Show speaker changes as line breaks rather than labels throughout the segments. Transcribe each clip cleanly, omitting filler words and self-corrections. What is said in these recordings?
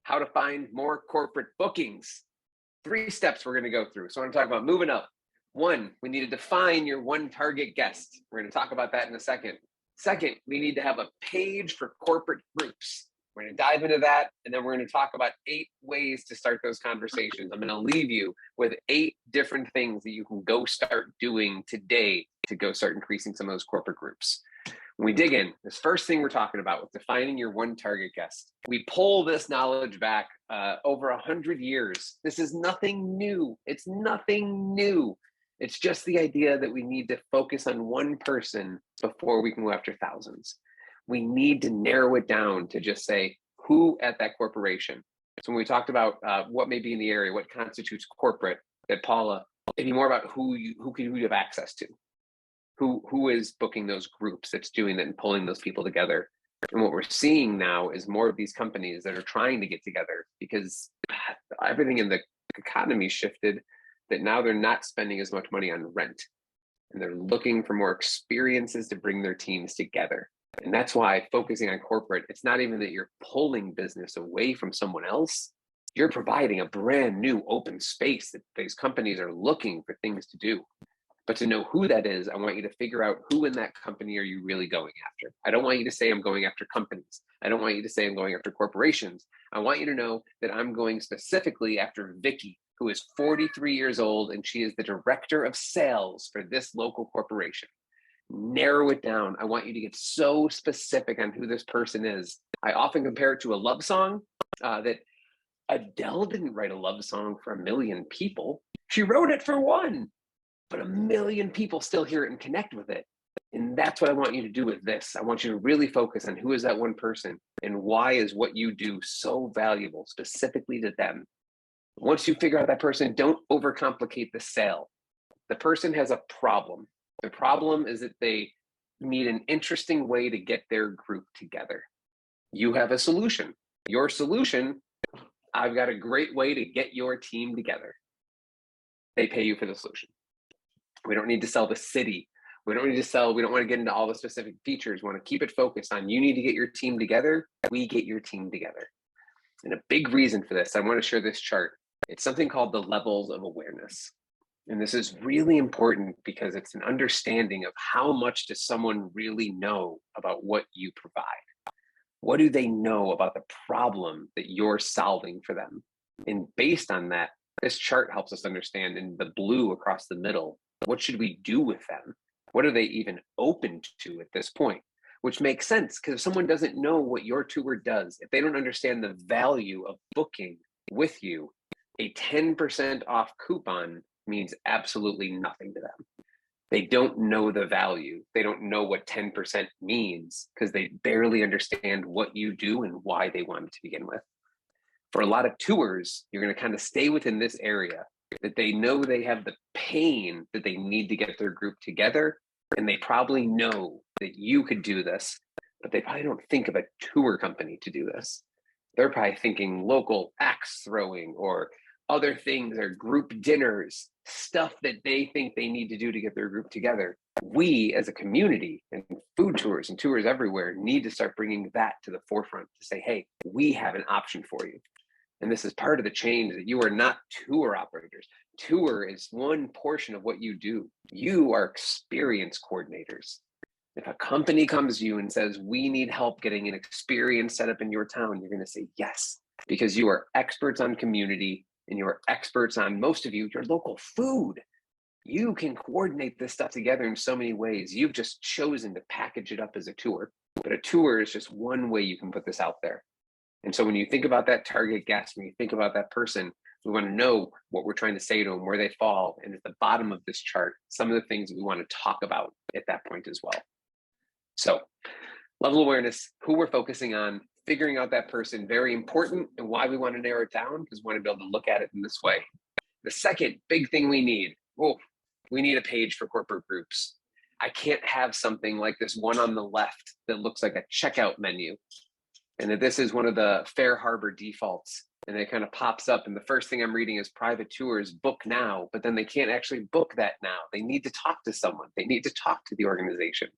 how to find more corporate bookings. 3 steps we're going to go through. So I'm going to talk about moving up. 1, we need to define your one target guest. We're going to talk about that in a second. Second, we need to have a page for corporate groups. We're going to dive into that, and then we're going to talk about 8 ways to start those conversations. I'm going to leave you with 8 different things that you can go start doing today to go start increasing some of those corporate groups. When we dig in, this first thing we're talking about with defining your one target guest. We pull this knowledge back over 100 years. This is nothing new. It's nothing new. It's just the idea that we need to focus on one person before we can go after thousands. We need to narrow it down to just say who at that corporation. So when we talked about what may be in the area, what constitutes corporate, that Paula, it'd be more about who you have access to. Who is booking those groups, that's doing that and pulling those people together. And what we're seeing now is more of these companies that are trying to get together because everything in the economy shifted, that now they're not spending as much money on rent and they're looking for more experiences to bring their teams together. And that's why focusing on corporate, it's not even that you're pulling business away from someone else. You're providing a brand new open space that these companies are looking for things to do. But to know who that is, I want you to figure out who in that company are you really going after. I don't want you to say I'm going after companies. I don't want you to say I'm going after corporations. I want you to know that I'm going specifically after Vicky, who is 43 years old, and she is the director of sales for this local corporation. Narrow it down. I want you to get so specific on who this person is. I often compare it to a love song that Adele didn't write a love song for 1 million people. She wrote it for one. But 1 million people still hear it and connect with it. And that's what I want you to do with this. I want you to really focus on who is that one person and why is what you do so valuable specifically to them. Once you figure out that person, don't overcomplicate the sale. The person has a problem. The problem is that they need an interesting way to get their group together. You have a solution. Your solution, I've got a great way to get your team together. They pay you for the solution. We don't need to sell the city. We don't want to get into all the specific features. We want to keep it focused on you need to get your team together. We get your team together. And a big reason for this, I want to share this chart. It's something called the levels of awareness. And this is really important because it's an understanding of how much does someone really know about what you provide? What do they know about the problem that you're solving for them? And based on that, this chart helps us understand in the blue across the middle, what should we do with them? What are they even open to at this point? Which makes sense because if someone doesn't know what your tour does, if they don't understand the value of booking with you, a 10% off coupon means absolutely nothing to them. They don't know the value. They don't know what 10% means because they barely understand what you do and why they want it to begin with. For a lot of tours, you're going to kind of stay within this area that they know they have the pain that they need to get their group together. And they probably know that you could do this, but they probably don't think of a tour company to do this. They're probably thinking local axe throwing or other things or group dinners, stuff that they think they need to do to get their group together. We as a community and food tours and tours everywhere need to start bringing that to the forefront to say, hey, we have an option for you. And this is part of the change that you are not tour operators. Tour is one portion of what you do. You are experience coordinators. If a company comes to you and says, we need help getting an experience set up in your town, you're going to say yes, because you are experts on community and you are experts on, most of you, your local food. You can coordinate this stuff together in so many ways. You've just chosen to package it up as a tour, but a tour is just one way you can put this out there. And so when you think about that target guest, when you think about that person, we want to know what we're trying to say to them, where they fall. And at the bottom of this chart, some of the things we want to talk about at that point as well. So level awareness, who we're focusing on, figuring out that person, very important, and why we want to narrow it down, because we want to be able to look at it in this way. The second big thing we need, we need a page for corporate groups. I can't have something like this one on the left that looks like a checkout menu. And that this is one of the Fair Harbor defaults. And it kind of pops up. And the first thing I'm reading is private tours, book now. But then they can't actually book that now. They need to talk to someone. They need to talk to the organization.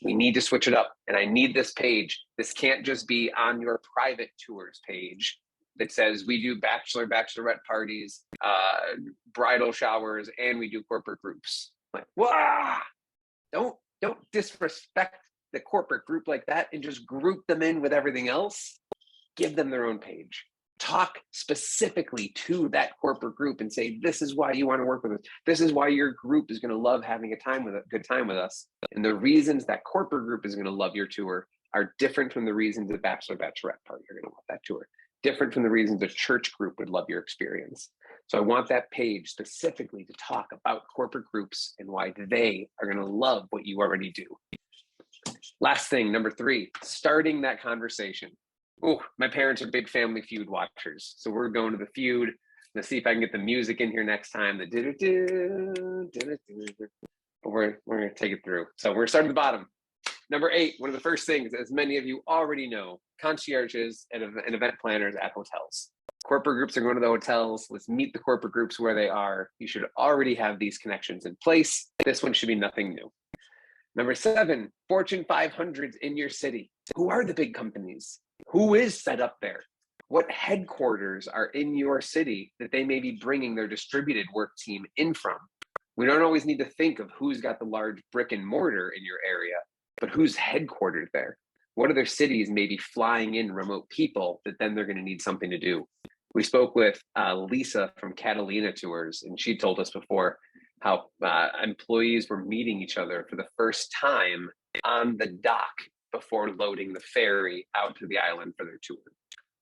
We need to switch it up. And I need this page. This can't just be on your private tours page. that says we do bachelorette parties, bridal showers, and we do corporate groups. Like, wow, don't disrespect the corporate group like that and just group them in with everything else. Give them their own page. Talk specifically to that corporate group and say, this is why you want to work with us. This is why your group is going to love having a good time with us. And the reasons that corporate group is going to love your tour are different from the reasons the bachelorette party are going to love that tour. Different from the reasons the church group would love your experience. So I want that page specifically to talk about corporate groups and why they are going to love what you already do. Last thing, number 3, starting that conversation. Oh, my parents are big Family Feud watchers. So we're going to the feud. Let's see if I can get the music in here next time. But we're going to take it through. So we're starting at the bottom. Number 8, one of the first things, as many of you already know, concierges and event planners at hotels. Corporate groups are going to the hotels. Let's meet the corporate groups where they are. You should already have these connections in place. This one should be nothing new. Number 7, Fortune 500s in your city. Who are the big companies? Who is set up there? What headquarters are in your city that they may be bringing their distributed work team in from? We don't always need to think of who's got the large brick and mortar in your area, but who's headquartered there? What other cities may be flying in remote people that then they're going to need something to do? We spoke with Lisa from Catalina Tours, and she told us before how employees were meeting each other for the first time on the dock before loading the ferry out to the island for their tour.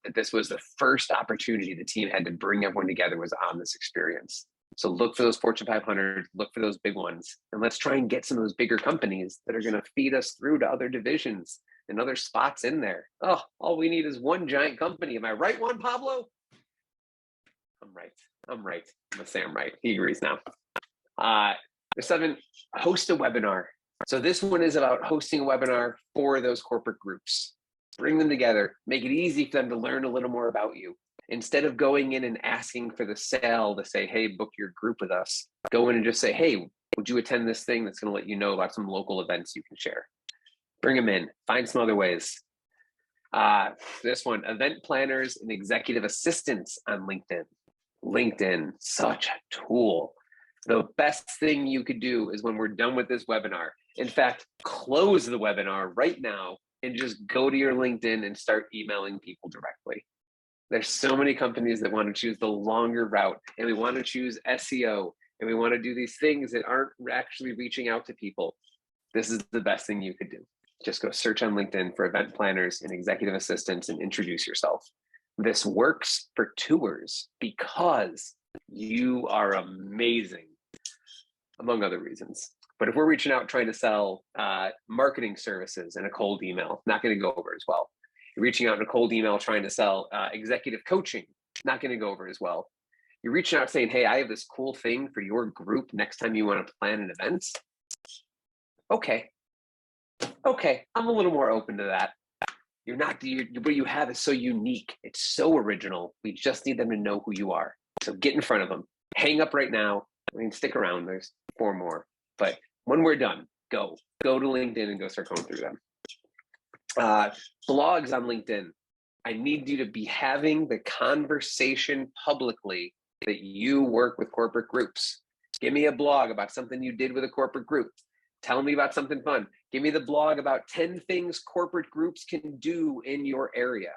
That this was the first opportunity the team had to bring everyone together was on this experience. So look for those Fortune 500, look for those big ones, and let's try and get some of those bigger companies that are going to feed us through to other divisions and other spots in there. Oh, all we need is one giant company. Am I right, Juan Pablo? I'm right. I'm gonna say I'm right. He agrees now. Number 7, host a webinar. So this one is about hosting a webinar for those corporate groups. Bring them together, make it easy for them to learn a little more about you. Instead of going in and asking for the sale to say, hey, book your group with us, go in and just say, hey, would you attend this thing that's going to let you know about some local events you can share? Bring them in, find some other ways. This one, event planners and executive assistants on LinkedIn. LinkedIn, such a tool. The best thing you could do is when we're done with this webinar, in fact, close the webinar right now and just go to your LinkedIn and start emailing people directly. There's so many companies that want to choose the longer route, and we want to choose SEO, and we want to do these things that aren't actually reaching out to people. This is the best thing you could do. Just go search on LinkedIn for event planners and executive assistants and introduce yourself. This works for tours because you are amazing, among other reasons. But if we're reaching out trying to sell marketing services in a cold email, not going to go over as well. You're reaching out in a cold email trying to sell executive coaching, not going to go over as well. You're reaching out saying, hey, I have this cool thing for your group next time you want to plan an event. Okay, I'm a little more open to that. You're not, what you have is so unique. It's so original. We just need them to know who you are. So get in front of them. Hang up right now. I mean, stick around. There's 4 more. But when we're done, go to LinkedIn and go start going through them. Blogs on LinkedIn. I need you to be having the conversation publicly that you work with corporate groups. Give me a blog about something you did with a corporate group. Tell me about something fun. Give me the blog about 10 things corporate groups can do in your area.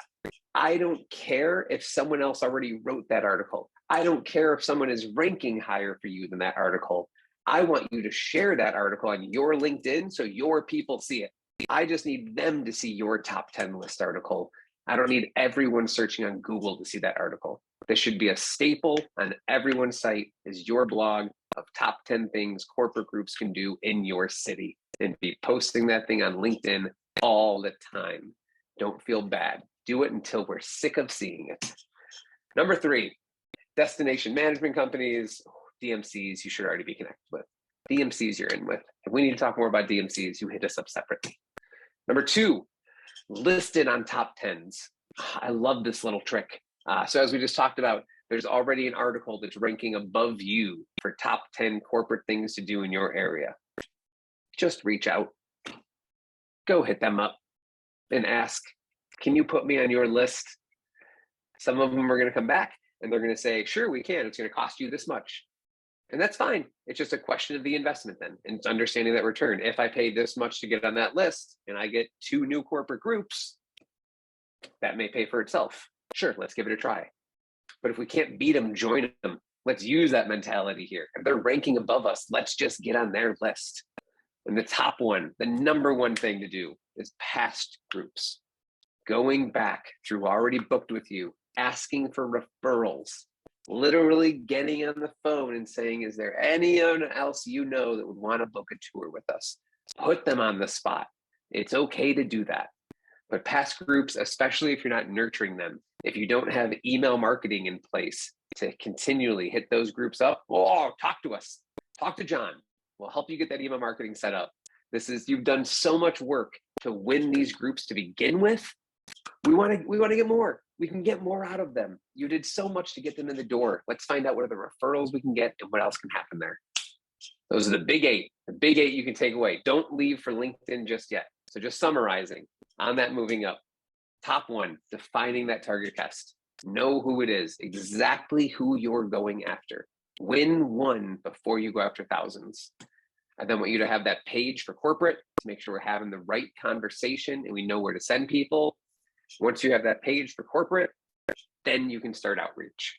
I don't care if someone else already wrote that article. I don't care if someone is ranking higher for you than that article. I want you to share that article on your LinkedIn so your people see it. I just need them to see your top 10 list article. I don't need everyone searching on Google to see that article. This should be a staple on everyone's site is your blog of top 10 things corporate groups can do in your city, and be posting that thing on LinkedIn all the time. Don't feel bad. Do it until we're sick of seeing it. Number 3, destination management companies, DMCs you should already be connected with. DMCs you're in with. If we need to talk more about DMCs, you hit us up separately. Number 2, listed on top 10s. I love this little trick. So as we just talked about, there's already an article that's ranking above you for top 10 corporate things to do in your area. Just reach out, go hit them up and ask, can you put me on your list? Some of them are going to come back and they're going to say, sure, we can. It's going to cost you this much. And that's fine. It's just a question of the investment then, and it's understanding that return. If I pay this much to get on that list and I get 2 new corporate groups, that may pay for itself. Sure, let's give it a try. But if we can't beat them, join them. Let's use that mentality here. If they're ranking above us, let's just get on their list. And the top one, the number one thing to do is past groups. Going back through already booked with you, asking for referrals, literally getting on the phone and saying, is there anyone else you know that would want to book a tour with us? Put them on the spot. It's okay to do that. But past groups, especially if you're not nurturing them, if you don't have email marketing in place to continually hit those groups up, oh, talk to us. Talk to John. We'll help you get that email marketing set up. You've done so much work to win these groups to begin with. We want to get more. We can get more out of them. You did so much to get them in the door. Let's find out what are the referrals we can get and what else can happen there. Those are the big 8. The big 8 you can take away. Don't leave for LinkedIn just yet. So just summarizing on that moving up. Top 1, defining that target guest. Know who it is, exactly who you're going after. Win one before you go after thousands. I then want you to have that page for corporate to make sure we're having the right conversation and we know where to send people. Once you have that page for corporate, then you can start outreach.